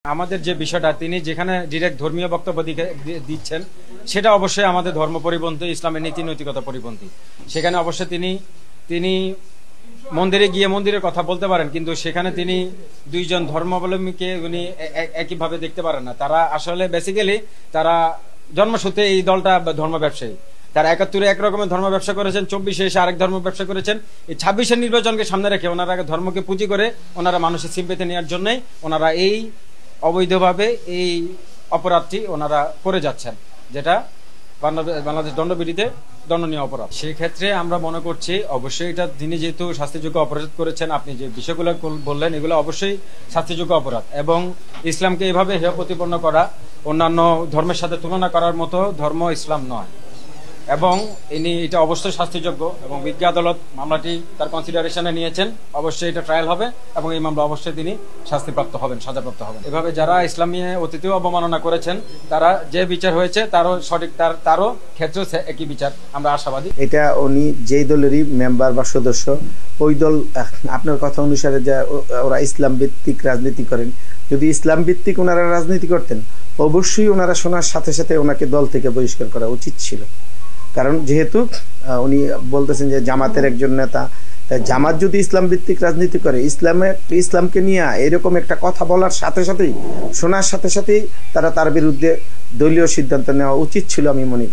আমাদের যে বিষয়টা তিনি যেখানে ডিরেক্ট ধর্মীয় বক্তব্য দিচ্ছেন সেটা অবশ্যই আমাদের ধর্ম পরিপন্থী, ইসলামের নীতি নৈতিকতা পরিপন্থী। সেখানে অবশ্যই তিনি মন্দিরে গিয়ে মন্দিরের কথা বলতে পারেন, কিন্তু সেখানে তিনি দুইজন ধর্মাবলম্বীকে উনি একইভাবে দেখতে পারেন না। তারা আসলে বেসিক্যালি তারা জন্মসূত্রে এই দলটা ধর্ম ব্যবসায়ী। তারা ৭১-এ একরকমের ধর্ম ব্যবসা করেছেন, ২৪-এ এসে আরেক ধর্ম ব্যবসা করেছেন। এই ২৬-এর নির্বাচনকে সামনে রেখে ওনারা ধর্মকে পুঁজি করে ওনারা মানুষের সিম্পেথি নেওয়ার জন্যই ওনারা এই অবৈধভাবে এই অপরাধটি ওনারা করে যাচ্ছেন, যেটা বাংলাদেশ দণ্ডবিধিতে দণ্ডনীয় অপরাধ। সেই ক্ষেত্রে আমরা মনে করছি অবশ্যই এটা তিনি যেহেতু শাস্তিযোগ্য অপরাধ করেছেন, আপনি যে বিষয়গুলো বললেন এগুলো অবশ্যই শাস্তিযোগ্য অপরাধ। এবং ইসলামকে এভাবে হেয় প্রতিপন্ন করা, অন্যান্য ধর্মের সাথে তুলনা করার মতো ধর্ম ইসলাম নয়, এবং ইনি এটা অবশ্যই শাস্তিযোগ্য। এবং বিজ্ঞ আদালত মামলাটি তার কনসিডারেশনে নিয়েছেন। অবশ্যই এটা ট্রায়াল হবে এবং এই মামলা অবশ্যই তিনি শাস্তিপ্রাপ্ত হবেন, সাজাপ্রাপ্ত হবেন। এভাবে যারা ইসলামী অতীতেও অবমাননা করেছেন তারা যে বিচার হয়েছে তারও সঠিক তারও ক্ষেত্রে একই বিচার আমরা আশাবাদী। এটা উনি যেই দলেরই মেম্বার বা সদস্য, ওই দল আপনার কথা অনুসারে যা ওরা ইসলাম ভিত্তিক রাজনীতি করেন, যদি ইসলাম ভিত্তিক ওনারা রাজনীতি করতেন অবশ্যই ওনারা শোনার সাথে সাথে ওনাকে দল থেকে বহিষ্কার করা উচিত ছিল। কারণ যেহেতু উনি বলতেছেন যে জামাতের একজন নেতা, জামাত যদি ইসলাম ভিত্তিক রাজনীতি করে, ইসলামকে নিয়ে এরকম একটা কথা বলার সাথে সাথেই শোনার সাথে সাথেই তার বিরুদ্ধে দলীয় সিদ্ধান্ত নেওয়া উচিত ছিল আমি মনে করি।